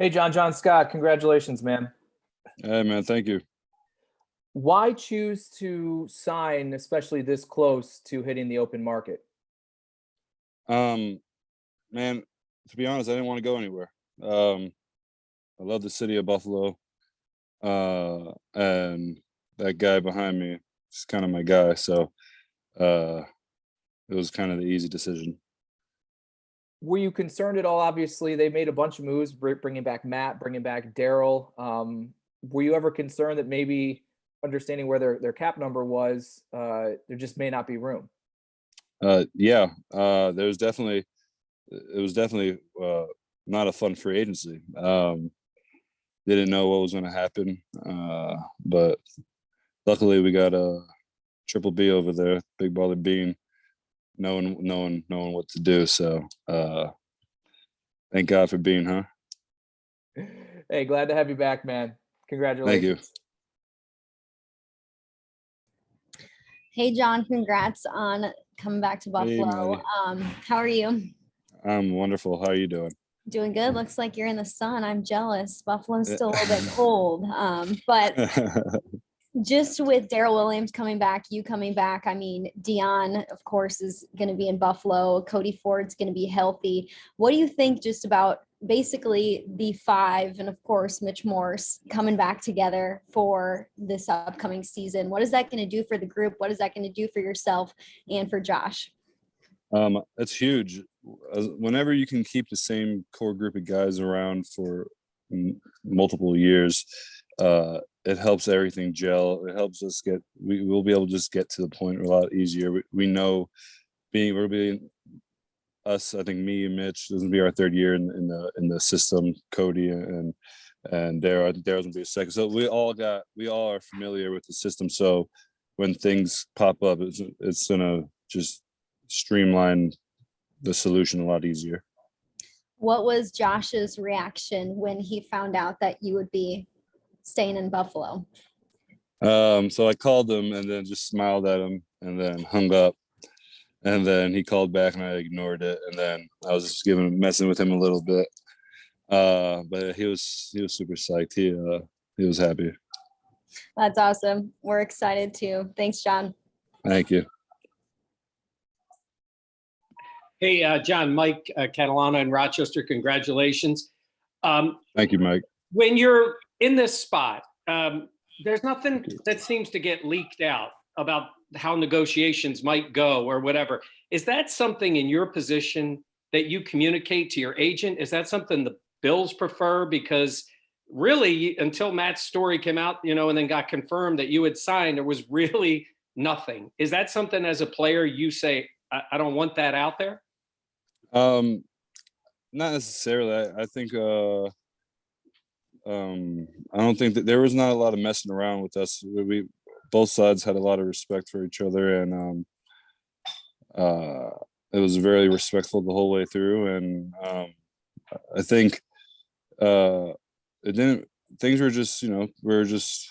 Hey, John Scott, congratulations, man. Hey, man, thank you. Why choose to sign, especially this close to hitting the open market? Um, Man, to be honest, I didn't want to go anywhere. Um, I love the city of Buffalo, and that guy behind me is kind of my guy. So uh, it was kind of the easy decision. Were you concerned at all? Obviously, they made a bunch of moves, bringing back Matt, bringing back Daryl. Were you ever concerned that maybe understanding where their cap number was, there just may not be room? Yeah, there was definitely it was definitely not a fun free agency. Didn't know what was going to happen, but luckily we got a triple B over there, Big Baller Bean, knowing what to do. So thank God for Bean, huh? Hey, glad to have you back, man. Thank you. Congratulations. Hey, John, congrats on coming back to Hey, Buffalo. Maddie. How are you? I'm wonderful. How are you doing? Doing good. Looks like you're in the sun. I'm jealous. Buffalo's still a little bit cold. But just with Daryl Williams coming back, you coming back, I mean, Dion, of course, is going to be in Buffalo. Cody Ford's going to be healthy. What do you think just about basically the five and, of course, Mitch Morse coming back together for this upcoming season? What is that going to do for the group? What is that going to do for yourself and for Josh? It's huge. Whenever you can keep the same core group of guys around for multiple years, it helps everything gel. It helps us we'll be able to just get to the point a lot easier. We know we're being us. I think me and Mitch, this will be our third year in the system. Cody and Daryl. I think Daryl's gonna be a second. So we all are familiar with the system. So when things pop up, it's gonna just streamline the solution a lot easier. What was Josh's reaction when he found out that you would be staying in Buffalo? So I called him and then just smiled at him and then hung up. And then he called back and I ignored it. And then I was just messing with him a little bit. But he was super psyched. He was happy. That's awesome. We're excited too. Thanks, John. Thank you. Hey, John, Mike Catalano in Rochester, congratulations. Thank you, Mike. When you're in this spot, there's nothing that seems to get leaked out about how negotiations might go or whatever. Is that something in your position that you communicate to your agent? Is that something the Bills prefer? Because really, until Matt's story came out, and then got confirmed that you had signed, there was really nothing. Is that something as a player you say, I don't want that out there? Not necessarily. I think I don't think that there was not a lot of messing around with us. We both sides had a lot of respect for each other, and it was very respectful the whole way through. And I think it didn't. Things were just, we were just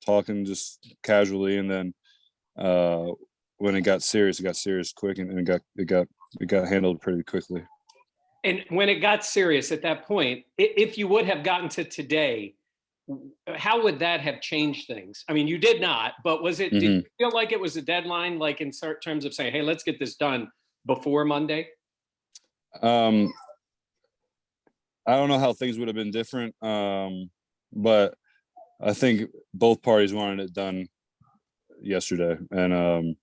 talking just casually, and then when it got serious quick, and it got handled pretty quickly. And when it got serious at that point, if you would have gotten to today, how would that have changed things? I mean, you did not, but did you feel like it was a deadline, like in terms of saying, hey, let's get this done before Monday? I don't know how things would have been different, but I think both parties wanted it done yesterday. And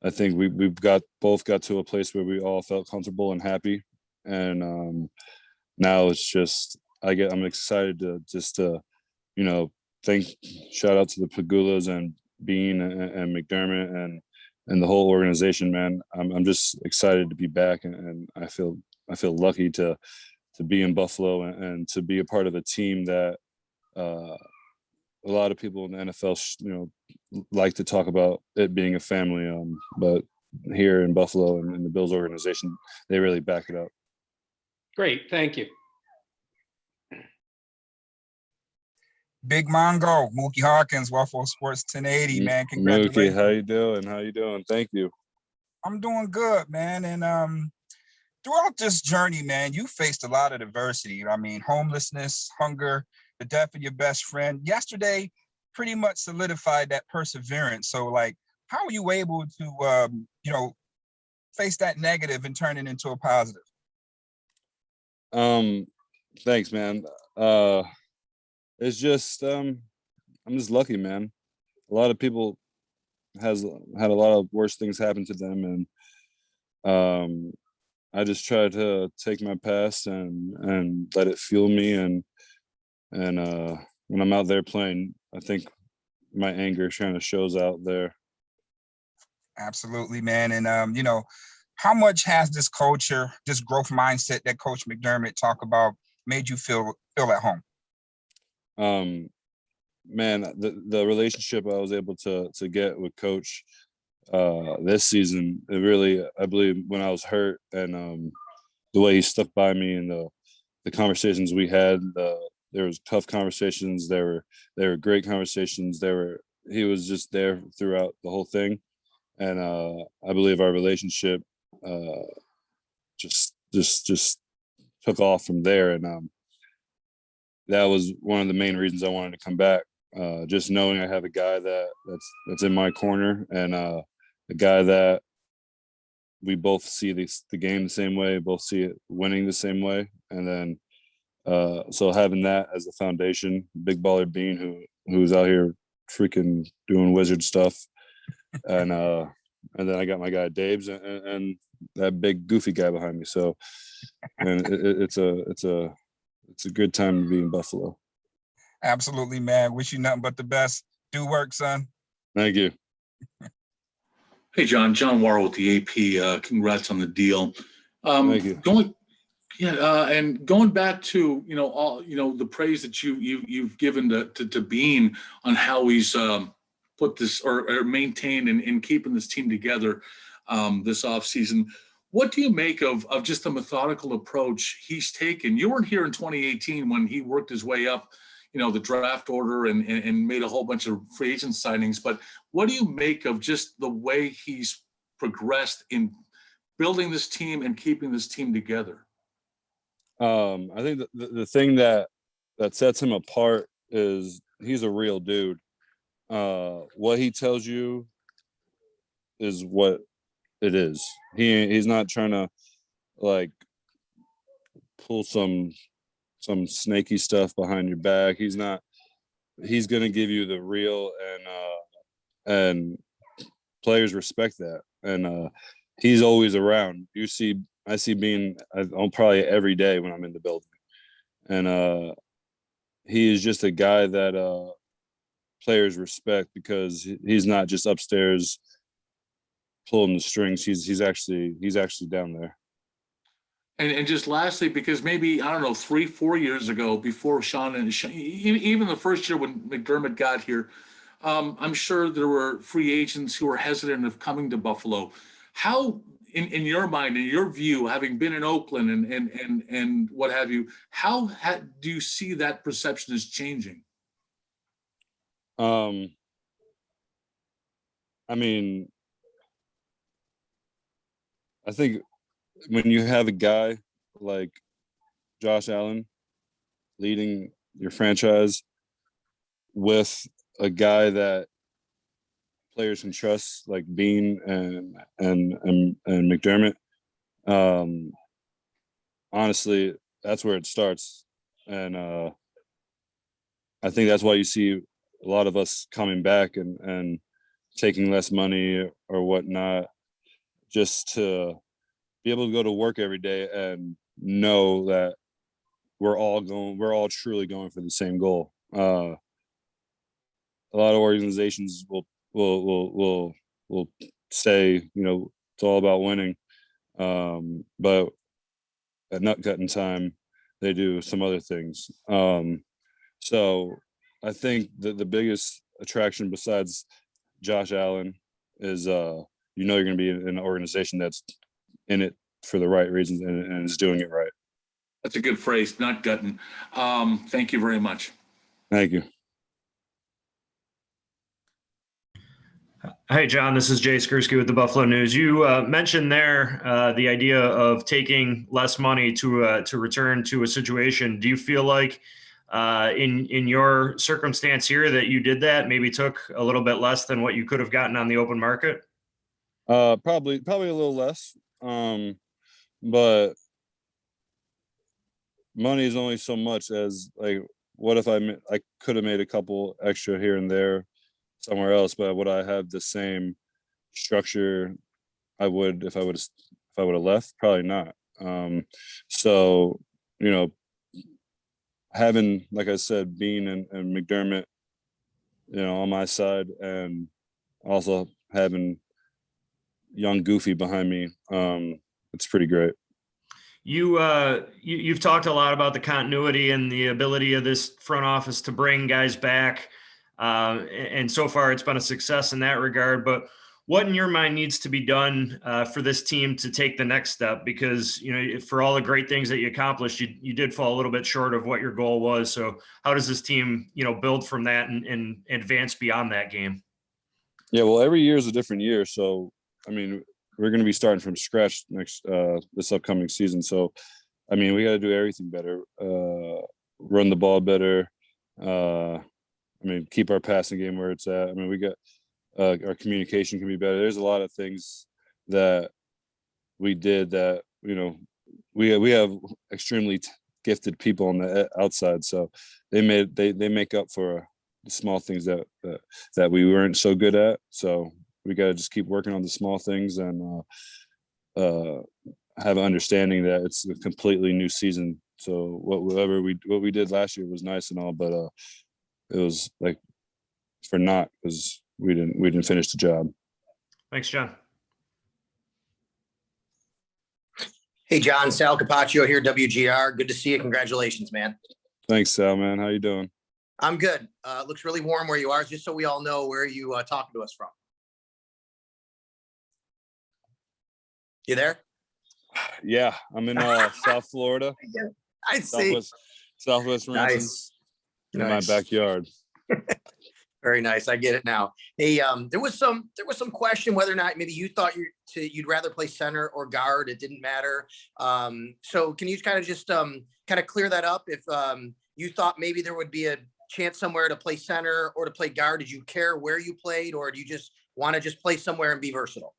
I think we've both got to a place where we all felt comfortable and happy. And now it's just I'm excited to shout out to the Pagulas and Beane and McDermott and the whole organization, man. I'm just excited to be back, and I feel lucky to be in Buffalo and to be a part of a team that a lot of people in the NFL like to talk about it being a family, but here in Buffalo and in the Bills organization, they really back it up. Great, thank you. Big Mongo, Mookie Hawkins, Waffle Sports 1080, man. Congratulations. Mookie, how you doing? Thank you. I'm doing good, man. And throughout this journey, man, you faced a lot of adversity. I mean, homelessness, hunger, the death of your best friend. Yesterday pretty much solidified that perseverance. So, like, how are you able to, face that negative and turn it into a positive? Thanks, man. It's just, I'm just lucky, man. A lot of people has had a lot of worse things happen to them, and I just try to take my past and let it fuel me, and when I'm out there playing, I think my anger kind of shows out there. Absolutely, man. And how much has this culture, this growth mindset that Coach McDermott talk about made you feel at home? Man, the relationship I was able to get with Coach this season, it really, I believe, when I was hurt, and the way he stuck by me, and the conversations we had, there was tough conversations, there were great conversations, he was just there throughout the whole thing, and I believe our relationship just took off from there, and that was one of the main reasons I wanted to come back. Just knowing I have a guy that's in my corner, and a guy that we both see the game the same way, both see it winning the same way, and then so having that as the foundation, Big Baller Beane, who's out here freaking doing wizard stuff, and then I got my guy Dabes and that big goofy guy behind me. So, and it's a good time to be in Buffalo. Absolutely, man. Wish you nothing but the best. Do work, son. Thank you. Hey, John Warren with the AP. Congrats on the deal. Thank you. And going back to all the praise that you've given to Beane on how he's put this or maintained and keeping this team together this offseason. What do you make of just the methodical approach he's taken? You weren't here in 2018 when he worked his way up, the draft order and made a whole bunch of free agent signings. But what do you make of just the way he's progressed in building this team and keeping this team together? I think the thing that sets him apart is he's a real dude. What he tells you is what it is. He's not trying to like pull some snaky stuff behind your back. He's going to give you the real, and players respect that. And he's always around. I see Beane on probably every day when I'm in the building. And he is just a guy that players respect, because he's not just upstairs pulling the strings. He's actually down there. And just lastly, because maybe, I don't know, 3-4 years ago, before Sean, even the first year when McDermott got here, I'm sure there were free agents who were hesitant of coming to Buffalo. How, in your mind, in your view, having been in Oakland and what have you, how do you see that perception is changing? I mean, I think when you have a guy like Josh Allen leading your franchise with a guy that players can trust, like Beane and McDermott, honestly, that's where it starts. And I think that's why you see a lot of us coming back and taking less money or whatnot, just to be able to go to work every day and know that we're all truly going for the same goal. A lot of organizations will say, it's all about winning, but at nut cutting time, they do some other things. So I think that the biggest attraction besides Josh Allen is you're going to be in an organization that's in it for the right reasons and is doing it right. That's a good phrase, nut gutting. Thank you very much. Thank you. Hi, John. This is Jay Skursky with the Buffalo News. You mentioned there the idea of taking less money to return to a situation. Do you feel like in your circumstance here that you did that, maybe took a little bit less than what you could have gotten on the open market? Probably a little less. But money is only so much as like, what if I could have made a couple extra here and there somewhere else, but would I have the same structure I would if I would have left? Probably not. So, you know, having, like I said, Beane and McDermott, you know, on my side, and also having young Goofy behind me, it's pretty great. You've talked a lot about the continuity and the ability of this front office to bring guys back. And so far it's been a success in that regard, but what in your mind needs to be done for this team to take the next step? Because, you know, for all the great things that you accomplished, you did fall a little bit short of what your goal was. So how does this team, you know, build from that and advance beyond that game? Yeah, well, every year is a different year. So, I mean, we're going to be starting from scratch this upcoming season. So, I mean, we got to do everything better, run the ball better. I mean, keep our passing game where it's at. I mean, we got our communication can be better. There's a lot of things that we did that, you know, we have extremely gifted people on the outside. So they make up for the small things that we weren't so good at. So we got to just keep working on the small things and have an understanding that it's a completely new season. So what we did last year was nice and all, but it was like for naught because we didn't finish the job. Thanks, John. Hey, John, Sal Capaccio here, WGR. Good to see you. Congratulations, man. Thanks, Sal, man. How you doing? I'm good. Looks really warm where you are, just so we all know where you talking to us from. You there? Yeah, I'm in South Florida. I see. Southwest Ranches. In my backyard. Very nice. I get it now. Hey, there was some question whether or not maybe you thought you'd rather play center or guard. It didn't matter. So can you kind of just kind of clear that up? If you thought maybe there would be a chance somewhere to play center or to play guard, did you care where you played, or do you just want to just play somewhere and be versatile?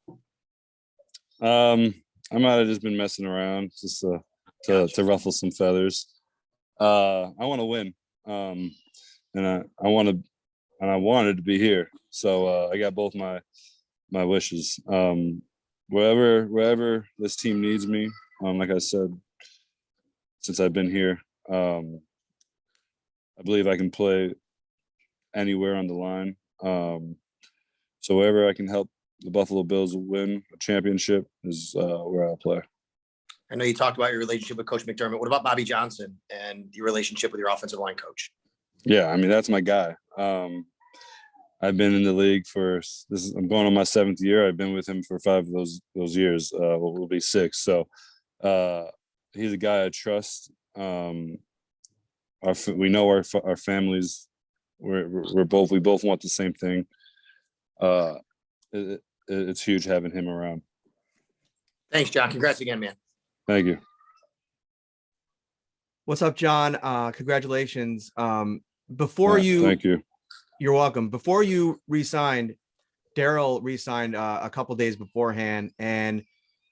I might have just been messing around just to ruffle some feathers. I want to win. And I wanted to be here. So I got both my wishes. Wherever this team needs me, like I said, since I've been here, I believe I can play anywhere on the line. So wherever I can help the Buffalo Bills win a championship is where I'll play. I know you talked about your relationship with Coach McDermott. What about Bobby Johnson and your relationship with your offensive line coach? Yeah, I mean, that's my guy. I've been in the league I'm going on my 7th year. I've been with him for 5 of those years. Will be 6. So he's a guy I trust. We know our families. We both want the same thing. It's huge having him around. Thanks, John. Congrats again, man. Thank you. What's up, John? Congratulations. Thank you. You're welcome. Before you re-signed, Daryl re-signed a couple days beforehand, and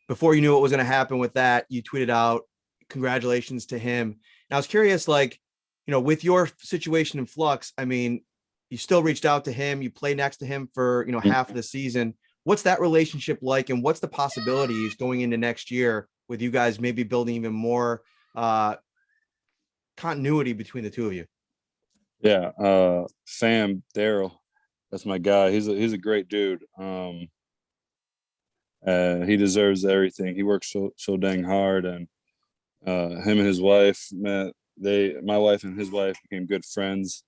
before you knew what was going to happen with that, you tweeted out congratulations to him. And I was curious, like, you know, with your situation in flux, I mean, you still reached out to him, you play next to him for, you know, half of the season. What's that relationship like, and what's the possibilities going into next year with you guys maybe building even more continuity between the two of you? Yeah, Fam, Daryl, that's my guy. He's a great dude. He deserves everything. He works so dang hard, and him and his wife, man, my wife and his wife became good friends.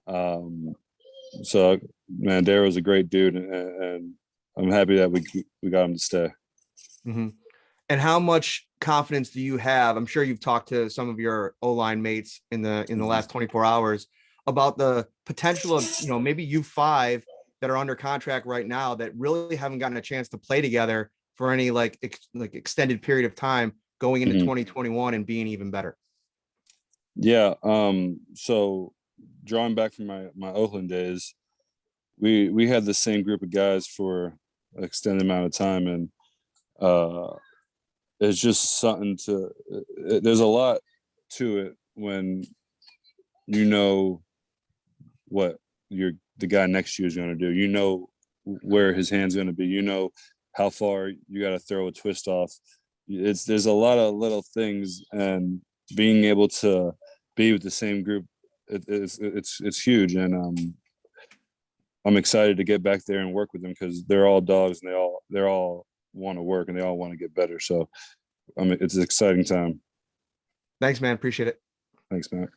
So man, Daryl's a great dude, and I'm happy that we got him to stay. Mm-hmm. And how much confidence do you have? I'm sure you've talked to some of your O-line mates in the last 24 hours about the potential of, you know, maybe you 5 that are under contract right now that really haven't gotten a chance to play together for any like extended period of time going into 2021 and being even better? Yeah. So drawing back from my Oakland days, we had the same group of guys for an extended amount of time, and it's just something to. There's a lot to it when you know what the guy next to you is going to do. You know where his hand's going to be. You know how far you got to throw a twist off. There's a lot of little things, and being able to be with the same group, it's huge. And I'm excited to get back there and work with them because they're all dogs and they all want to work and they all want to get better. So it's an exciting time. Thanks, man. Appreciate it. Thanks, Matt.